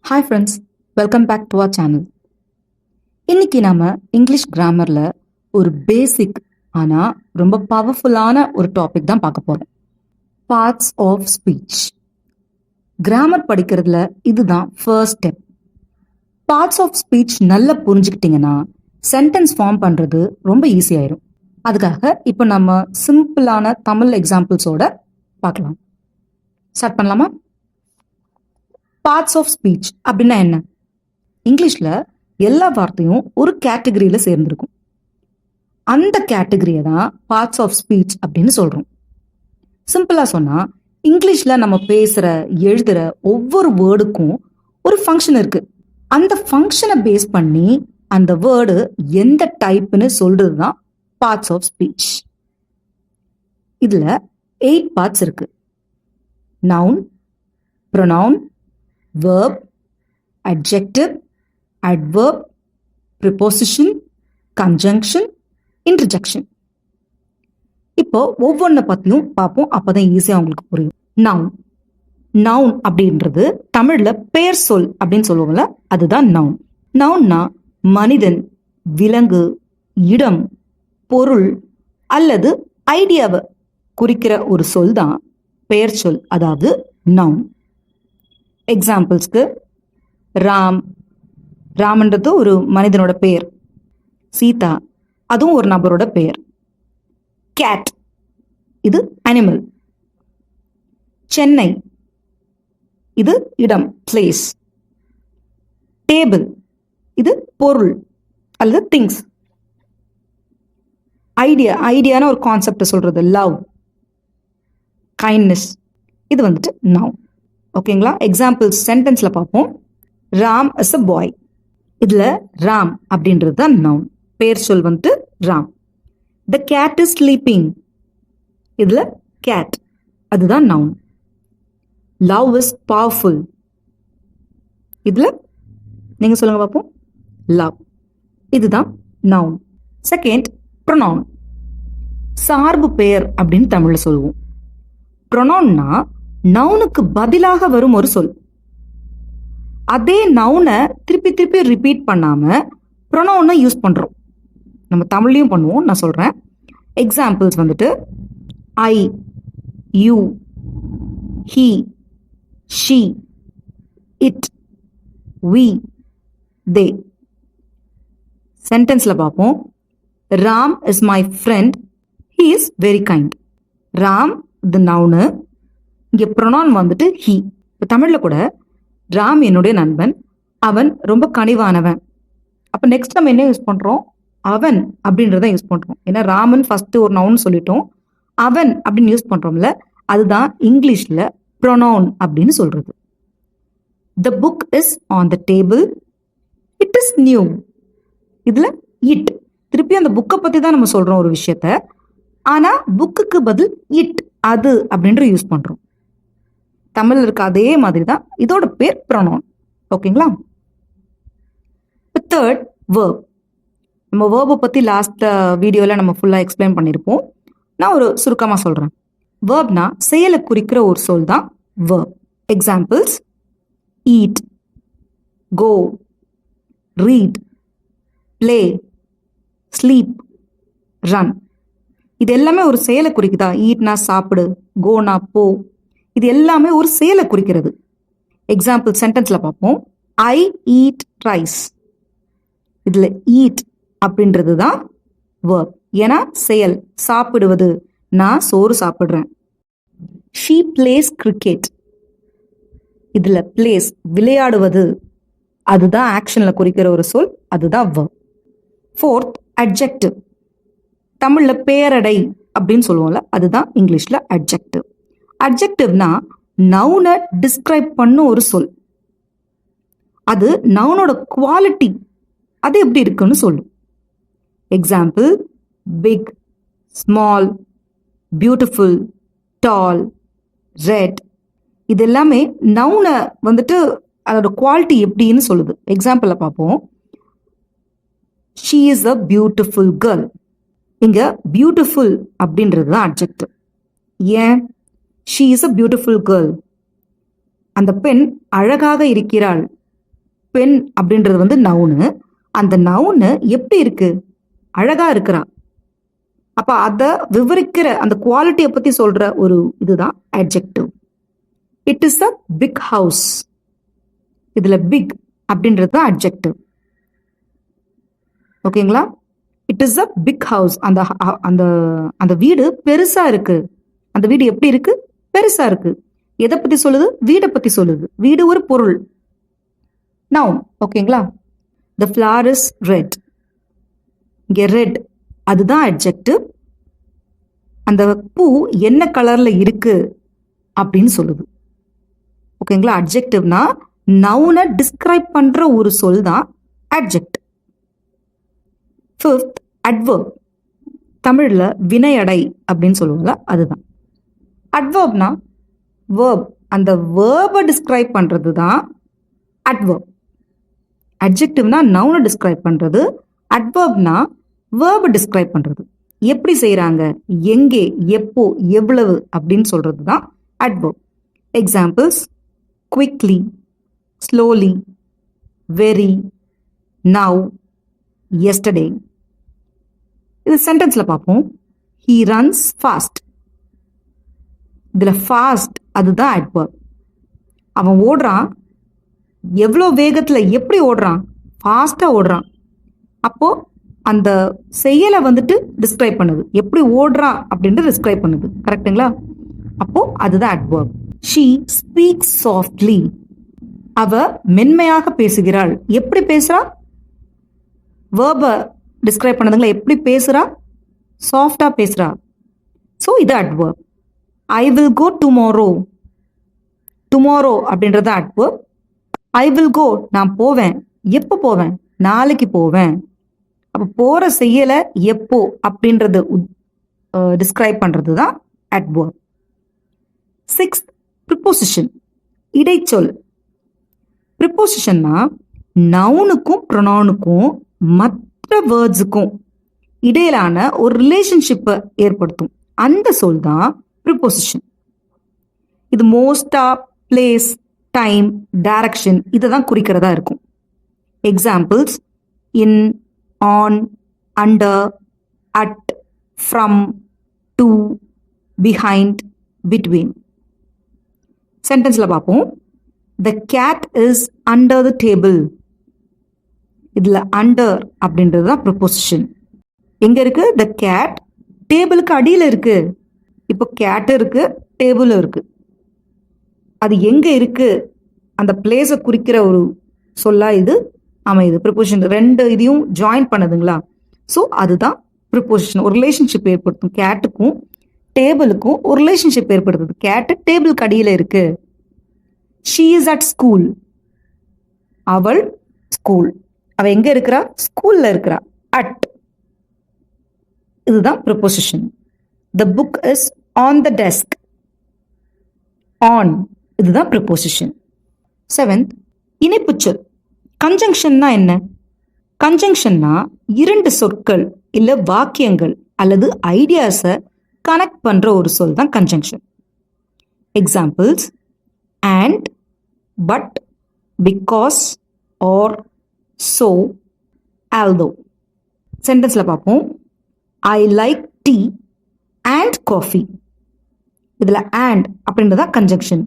Hi friends, welcome back to our channel. இன்னைக்கு நாம English கிராமர்ல ஒரு பேசிக் ஆனால் ரொம்ப பவர்ஃபுல்லான ஒரு டாபிக் தான் பார்க்க போறோம். Parts of speech. கிராமர் படிக்கிறதுல இதுதான் first step. Parts of speech நல்லா புரிஞ்சுக்கிட்டீங்கன்னா சென்டென்ஸ் ஃபார்ம் பண்ணுறது ரொம்ப ஈஸியாயிரும். அதுக்காக இப்போ நம்ம சிம்பிளான தமிழ் எக்ஸாம்பிள்ஸோட பார்க்கலாம். ஸ்டார்ட் பண்ணலாமா? பார்ட்ஸ் ஆஃப் ஸ்பீச் அப்படின்னா என்ன? இங்கிலீஷ்ல எல்லா வார்த்தையும் ஒரு கேட்டகரியில சேர்ந்திருக்கும். அந்த கேட்டகரியை தான் பார்ட்ஸ் ஆஃப் ஸ்பீச் அப்படின்னு சொல்றோம். சிம்பிளா சொன்னா, இங்கிலீஷ்ல நம்ம பேசுற எழுதுற ஒவ்வொரு வேர்டுக்கும் ஒரு ஃபங்க்ஷன் இருக்கு. அந்த ஃபங்க்ஷனை பேஸ் பண்ணி அந்த வேர்டு எந்த டைப்னு சொல்றது தான் பார்ட்ஸ் ஆஃப் ஸ்பீச். இதுல 8 பார்ட்ஸ் இருக்கு. Noun, pronoun, verb, adjective, adverb, preposition, conjunction, interjection. இப்போ ஒவ்வொன்றை பத்தியும் பார்ப்போம், அப்பதான் ஈஸியா உங்களுக்கு புரியும். நவுன். நவுன் அப்படின்றது தமிழ்ல பெயர் சொல் அப்படின்னு சொல்லுவோம்ல, அதுதான் நவுன். நவுன்னா மனிதன், விலங்கு, இடம், பொருள் அல்லது ஐடியாவை குறிக்கிற ஒரு சொல் தான் பெயர் சொல், அதாவது நவுன். எக்ஸாம்பிள்ஸ்க்கு ராம், ராமன்றது ஒரு மனிதனோட பெயர். சீதா, அதுவும் ஒரு நபரோட பெயர். கேட், இது அனிமல். சென்னை, இது இடம், பிளேஸ். டேபிள், இது பொருள் அல்லது திங்ஸ். ஐடியா, ஐடியான ஒரு கான்செப்ட் சொல்றது. லவ், கைண்ட்னஸ், இது வந்துட்டு நவுன். ஓகேங்களா? எக்ஸாம்பிள் சென்டென்ஸ்ல பார்ப்போம். ராம் இஸ் அ பாய். இதுல ராம் அப்படின்றது தான் நவுன். பேர் சொல் வந்துட்டு ராம். த கேட் இஸ் ஸ்லீப்பிங். இதுல கேட், அதுதான் நவுன். Love is powerful. இதுல நீங்க சொல்லுங்க பார்ப்போம். லவ், இதுதான் நவுன். Second, pronoun. சார்பு பெயர் அப்படின்னு தமிழ்ல சொல்லுவோம். ப்ரொனவுன்னா நவுனுக்கு பதிலாக வரும் ஒரு சொல். அதே நவுனை திருப்பி திருப்பி ரிப்பீட் பண்ணாம ப்ரொனவுனை யூஸ் பண்றோம். நம்ம தமிழ்லையும் பண்ணுவோம், நான் சொல்றேன். எக்ஸாம்பிள்ஸ் வந்துட்டு I, you, he, she, it, we, they. சென்டென்ஸ்ல பார்ப்போம். Ram is my friend, he is very kind. Ram இது நவுனு, இங்க ப்ரொனவுன் வந்துட்டு ஹி. இப்போ தமிழ்ல கூட ராம் என்னுடைய நண்பன், அவன் ரொம்ப கனிவானவன். அப்ப நெக்ஸ்ட் நம்ம என்ன யூஸ் பண்றோம்? அவன் அப்படின்றத யூஸ் பண்றோம். ஏன்னா ராமன் ஃபர்ஸ்ட் ஒரு நவுன் சொல்லிட்டோம், அவன் அப்படின்னு யூஸ் பண்றோம்ல, அதுதான் இங்கிலீஷ்ல ப்ரொனவுன் அப்படின்னு சொல்றது. The book is on the table, it is new. இதுல இட், திருப்பி அந்த புக்கை பத்தி தான் நம்ம சொல்றோம் ஒரு விஷயத்த, ஆனா புக்குக்கு பதில் இட், அது அப்படின்ற யூஸ் பண்றோம். தமிழ்ல இருக்க அதே மாதிரி தான் இதோட பேர் ப்ரொனவுன். ஓகேங்களா? Third, verb. நம்ம வேர்பை பத்தி லாஸ்ட் வீடியோல நம்ம ஃபுல்லா எக்ஸ்பிளைன் பண்ணியிருப்போம். நான் ஒரு சுருக்கமா சொல்றேன். வேர்ப்னா செயலை குறிக்கிற ஒரு சொல் தான் வேர்ப். எக்ஸாம்பிள்ஸ் ஈட், கோ, ரீட், பிளே, ஸ்லீப், ரன். இது எல்லாமே ஒரு செயலை குறிக்குதா? ஈட்னா சாப்பிடு, கோனா போ, இது எல்லாமே ஒரு செயலை குறிக்கிறது. எக்ஸாம்பிள் சென்டென்ஸ்ல பார்ப்போம். I eat rice. இதுல ஈட் அப்படின்றது தான் வேர்ப். ஏன்னா செயல், சாப்பிடுவது. நான் சோறு சாப்பிடுறேன். She plays cricket. இதுல பிளேஸ், விளையாடுவது, அதுதான் ஆக்ஷன்ல குறிக்கிற ஒரு சொல், அதுதான் வேர்ப். Fourth, adjective. தமிழ்ல பேரடை அப்படின்னு சொல்லுவோம்ல, அதுதான் இங்கிலீஷ்ல அட்ஜெக்டிவ். அட்ஜெக்டிவ்னா நவுனை டிஸ்கிரைப் பண்ணும் ஒரு சொல். அது நவுனோட குவாலிட்டி, அது எப்படி இருக்குன்னு சொல்லும். எக்ஸாம்பிள் பிக், ஸ்மால், பியூட்டிஃபுல், டால், ரெட். இது எல்லாமே நவுனை வந்துட்டு அதோட குவாலிட்டி எப்படின்னு சொல்லுது. எக்ஸாம்பிள பார்ப்போம். She is a beautiful girl. இங்க பியூட்டிஃபுல் அப்படின்றது தான் அட்ஜெக்டிவ். ஏன்? She is a beautiful girl. அந்த பெண் அழகாக இருக்கிறாள் பெண் அப்படின்றது வந்து நவுனு. அந்த நவுனு எப்படி இருக்கு? அழகா இருக்கிறா. அப்ப அதை விவரிக்கிற அந்த குவாலிட்டியை பத்தி சொல்ற ஒரு இதுதான் adjective. It is a big house. இதுல பிக் அப்படின்றது தான் adjective. ஓகேங்களா? It is a big house. அந்த அந்த அந்த வீடு பெருசா இருக்கு. அந்த வீடு எப்படி இருக்கு? பெருசா இருக்கு. எதை பத்தி சொல்லுது? வீடை பத்தி சொல்லுது. வீடு ஒரு பொருள். நவுன். ஓகேங்களா? The flower is red. இங்க ரெட் அதுதான் adjective. அந்த பூ என்ன கலர்ல இருக்கு அப்படின்னு சொல்லுது. ஓகேங்களா? அட்ஜெக்டிவ்னா நவுனை டிஸ்கிரைப் பண்ற ஒரு சொல் தான் adjective. Fifth, adverb. தமிழ்ல வினையடை அப்படின்னு சொல்லுவாங்கல்ல, அதுதான். adverbனா verb. அந்த வேர்பை டிஸ்கிரைப் பண்றது தான் adverb. அட்ஜெக்டிவ்னா நவுனை டிஸ்கிரைப் பண்றது, adverbனா வேர்பை டிஸ்கிரைப் பண்றது. எப்படி செய்யறாங்க, எங்கே, எப்போ, எவ்வளவு அப்படின்னு சொல்றது தான் adverb. Examples: quickly, slowly, very, now, yesterday. இது சென்டென்ஸ்ல பார்ப்போம். he runs fast. இதுல fast அதுதான் adverb. அவன் ஓடுறான். எவ்வளோ வேகத்துல, எப்படி ஓடுறான்? ஃபாஸ்டா ஓடுறான். அப்போ அந்த செயலை வந்துட்டு டிஸ்கிரைப் பண்ணுது. எப்படி ஓடுறான் அப்படின்ட்டு டிஸ்கிரைப் பண்ணுது. கரெக்டுங்களா? அப்போ அதுதான் adverb. she speaks softly. அவ மென்மையாக பேசுகிறாள். எப்படி பேசுறா? வேர்பை டிஸ்கிரைப் பண்ணதுங்களா, எப்படி பேசுறா? சாஃப்டா பேசுறா. ஸோ இது adverb. I will go tomorrow. Tomorrow அப்படின்றது adverb. ஐ வில் கோ நான் போவேன். எப்போ போவேன்? நாளைக்கு போவேன். அப்போ போற செய்யல எப்போ அப்படின்றது டிஸ்கிரைப் பண்றது தான் adverb. Sixth, preposition. இடைச்சொல். ப்ரிப்போசிஷன்னா நவுனுக்கும் ப்ரொனவுனுக்கும் மற்ற வேர்ட்ஸுக்கும் இடையிலான ஒரு ரிலேஷன்ஷிப்பை ஏற்படுத்தும். அந்த சொல் தான் ப்ரிப்போசிஷன். இது மோஸ்டா, பிளேஸ், டைம், டைரக்ஷன் இதை தான் குறிக்கிறதா இருக்கும். Examples: in, on, under, at, from, to, behind, between. சென்டென்ஸ்ல பார்ப்போம். The cat is under the table. இதுல under அப்படின்றது தான் ப்ரிப்போசிஷன். எங்க இருக்கு? The cat டேபிளுக்கு அடியில் இருக்கு. இப்போ கேட் இருக்கு, டேபிள் இருக்கு. அது எங்க இருக்கு? அந்த பிளேஸை குறிக்கிற ஒரு சொல்லா இது அமையுது. ப்ரிப்போசிஷன் ரெண்டு இதையும் ஜாயின் பண்ணுதுங்களா? ஸோ அதுதான் ப்ரிப்போசிஷன். ஒரு ரிலேஷன்ஷிப் ஏற்படுத்தும். கேட்டுக்கும் டேபிளுக்கும் ஒரு ரிலேஷன்ஷிப் ஏற்படுத்துது. கேட்டு டேபிளுக்கு அடியில் இருக்கு. she is at school. அவள் ஸ்கூல். அவ எங்க இருக்கிறா? ஸ்கூல்ல இருக்கிறா. அட் இதுதான் preposition. the book is on the desk. on இதுதான் ப்ரிப்போசிஷன். செவன்த், இணைப்புச்சொல். கன்ஜங்ஷன்னா என்ன? கன்ஜங்ஷன்னா இரண்டு சொற்கள் இல்ல வாக்கியங்கள் அல்லது ஐடியாஸை கனெக்ட் பண்ற ஒரு சொல் தான் conjunction. Examples: and, but, because, or, so, although. சென்டென்ஸ்ல பார்ப்போம். I like tea and coffee. இதுல and அப்படின்றதா கன்ஜங்ஷன்.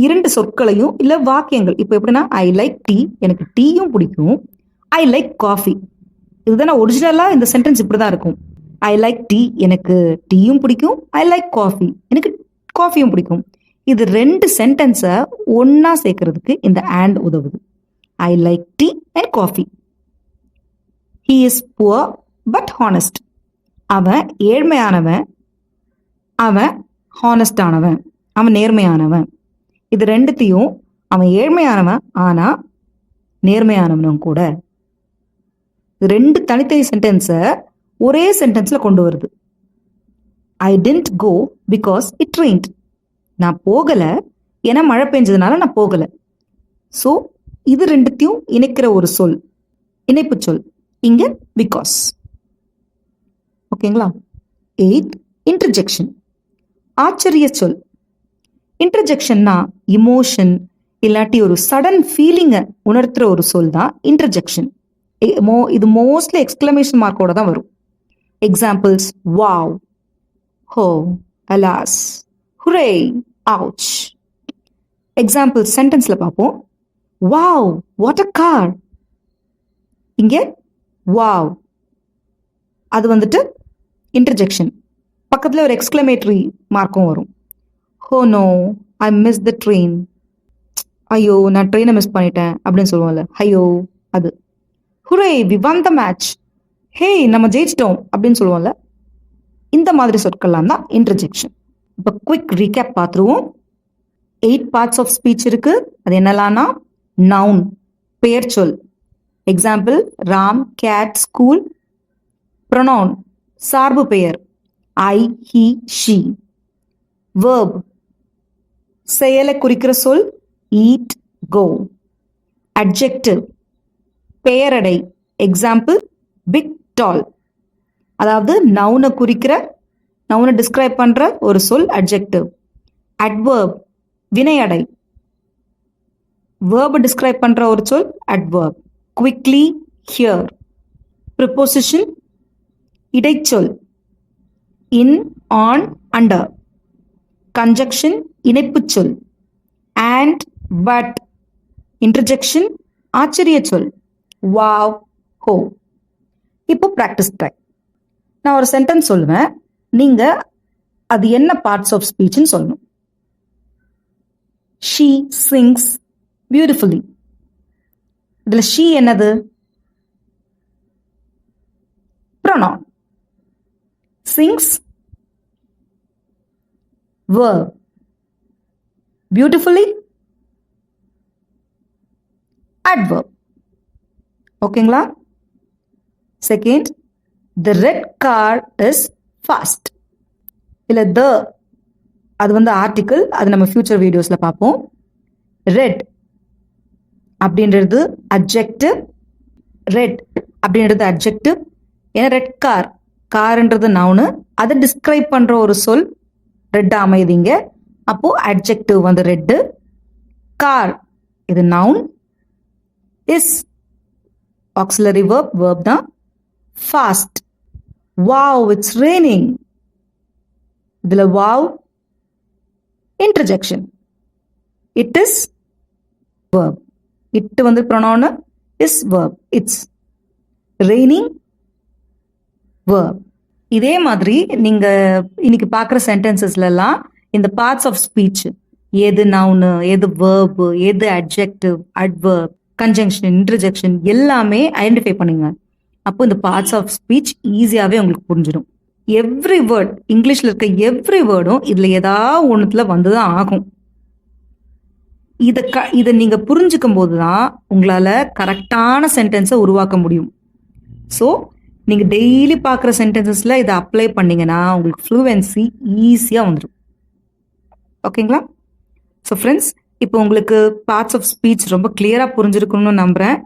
இரண்டு சொற்களையும் இல்ல வாக்கியங்கள். இப்போ எப்படின்னா, ஐ லைக் டீ, எனக்கு டீயும் பிடிக்கும். ஐ லைக் காஃபி, இதுதான் ஒரிஜினலா இந்த சென்டென்ஸ் இப்படிதான் இருக்கும். ஐ லைக் டீ, எனக்கு டீயும் பிடிக்கும். ஐ லைக் காஃபி, எனக்கு காஃபியும் பிடிக்கும். இது ரெண்டு சென்டென்ஸை ஒன்னா சேர்க்கறதுக்கு இந்த and உதவுது. I like tea and coffee. He is poor but honest. அவன் ஏழ்மையானவன், அவன் ஹானஸ்டானவன், அவன் நேர்மையானவன். இது ரெண்டுத்தையும், அவன் ஏழ்மையானவன் ஆனா நேர்மையானவனும் கூட, ரெண்டு தனித்தனி சென்டென்ஸை ஒரே சென்டென்ஸ்ல கொண்டு வருது. I didn't go because it rained. நான் போகல ஏன்னா மழை பெஞ்சதுனால நான் போகல. ஸோ இது ரெண்டுத்தையும் இணைக்கிற ஒரு சொல், இணைப்பு சொல் இங்க பிகாஸ். ஓகேங்களா? Eight, interjection. ஆச்சரிய சொல். இன்டர்ஜெக்ஷன்னா இமோஷன், இல்லாட்டி ஒரு சடன் ஃபீலிங்கை உணர்த்துற ஒரு சொல் தான் இன்டர்ஜெக்ஷன். இது மோஸ்ட்லி எக்ஸ்கிளமேஷன் மார்க்கோட தான் வரும். Examples wow, oh, alas, hurray, ouch. Example சென்டென்ஸ்ல பார்ப்போம். Wow, what a car. இங்கே வாவ் அது வந்துட்டு இன்டர்ஜெக்ஷன். பக்கத்தில் ஒரு எக்ஸ்கிளமேட்டரி மார்க்கும் வரும். Oh no, I miss the train. ஐயோ நான் ட்ரெயினை மிஸ் பண்ணிட்டேன் அப்படின்னு சொல்லுவோம்ல, ஐயோ அது. Hurray, we won the match. Hey, நம்ம ஜெயிச்சிட்டோம் அப்படின்னு சொல்லுவோம்ல, இந்த மாதிரி சொற்கள்லாம் தான் இன்டர்ஜெக்ஷன். இப்போ குவிக் ரீகேப் பார்த்துருவோம். 8 பார்ட்ஸ் ஆஃப் ஸ்பீச் இருக்கு. அது என்னலாம்னா நவுன், பெயர் சொல். Example Ram, cat, school. Pronoun, சார்பு பெயர் ஐ, ஹி, ஷி. வேர்ப், செயலை குறிக்கிற சொல் ஈட், கோ. அட்ஜெக்டிவ், பெயரடை. Example big, tall. அதாவது நவுனை குறிக்கிற, நவுனை டிஸ்கிரைப் பண்ற ஒரு சொல் அட்ஜெக்டிவ். அட்வர்ப், வினையடை. வேர்பை டிஸ்கிரைப் பண்ற ஒரு சொல் அட்வர்ப். Quickly, here. ப்ரிபோசிஷன், இடைச்சொல் இன், ஆன், அண்டர். கன்ஜக்ஷன், இணைப்புச் சொல் and, but. இன்டர்ஜெக்ஷன், ஆச்சரிய சொல் வாவ், ஹோ. இப்போ ப்ராக்டிஸ் டைம். நான் ஒரு சென்டென்ஸ் சொல்லுவேன், நீங்க அது என்ன பார்ட்ஸ் ஆஃப் ஸ்பீச்னு சொல்லணும். She Singh beautifully. இதுல ஷீ என்னது? Pronoun. Singh verb. Beautifully adverb. ஓகேங்களா? Second, the red car is fast. இல்ல the அது வந்து ஆர்டிக்கிள், அது நம்ம ஃபியூச்சர் வீடியோஸ்ல பார்ப்போம். ரெட் அப்படின்றது அட்ஜெக்டிவ். ரெட் அப்படின்றது அட்ஜெக்டிவ். ஏன்னா ரெட் கார், கார்ன்றது நவுனு, அதை டிஸ்கிரைப் பண்ற ஒரு சொல் ரெட் அமைதிங்க. அப்போ அட்ஜெக்டிவ் வந்து ரெட்டு. கார் இது noun. Is auxiliary verb, verb தான். Fast, wow it's raining. இதுல wow interjection. It is verb. It வந்து pronoun, is verb. It's raining verb. இதே மாதிரி நீங்க இன்னைக்கு பார்க்குற சென்டென்சஸ்லாம் இந்த பார்ட்ஸ் ஆஃப் ஸ்பீச், எது நவுனு, எது வேர்ப், எது அட்ஜெக்டிவ், அட்வர்ப், கன்ஜங்ஷன், இன்டர்ஜெக்ஷன் எல்லாமே ஐடென்டிஃபை பண்ணுங்க. அப்போ இந்த பார்ட்ஸ் ஆஃப் ஸ்பீச் ஈஸியாகவே உங்களுக்கு புரிஞ்சிடும். எவ்ரி வேர்ட், இங்கிலீஷில் இருக்க எவ்ரி வேர்டும் இதில் ஏதாவது ஒன்றுத்துல வந்து தான் ஆகும். இதை நீங்கள் புரிஞ்சுக்கும் போது தான் உங்களால் கரெக்டான சென்டென்ஸை உருவாக்க முடியும். ஸோ நீங்கள் டெய்லி பார்க்குற சென்டென்சஸில் இதை அப்ளை பண்ணிங்கன்னா உங்களுக்கு ஃப்ளூவன்சி ஈஸியாக வந்துடும். ஓகேங்களா? ஸோ ஃப்ரெண்ட்ஸ், இப்போ உங்களுக்கு பார்ட்ஸ் ஆஃப் ஸ்பீச் ரொம்ப கிளியராக புரிஞ்சிருக்கணும்னு நம்புகிறேன்.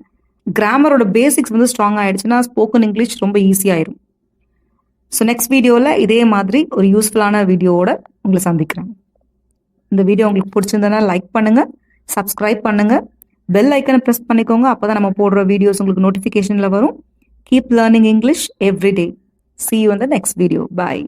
கிராமரோட பேசிக்ஸ் வந்து ஸ்ட்ராங் ஆகிடுச்சுன்னா ஸ்போக்கன் இங்கிலீஷ் ரொம்ப ஈஸியாயிரும். ஸோ நெக்ஸ்ட் வீடியோவில் இதே மாதிரி ஒரு யூஸ்ஃபுல்லான வீடியோவோட உங்களை சந்திக்கிறேன். இந்த வீடியோ உங்களுக்கு பிடிச்சிருந்ததுன்னா லைக் பண்ணுங்கள், சப்ஸ்கிரைப் பண்ணுங்கள், பெல் ஐக்கனை ப்ரெஸ் பண்ணிக்கோங்க. அப்போ தான் நம்ம போடுற வீடியோஸ் உங்களுக்கு நோட்டிஃபிகேஷனில் வரும். Keep learning English every day. See you in the next video. Bye.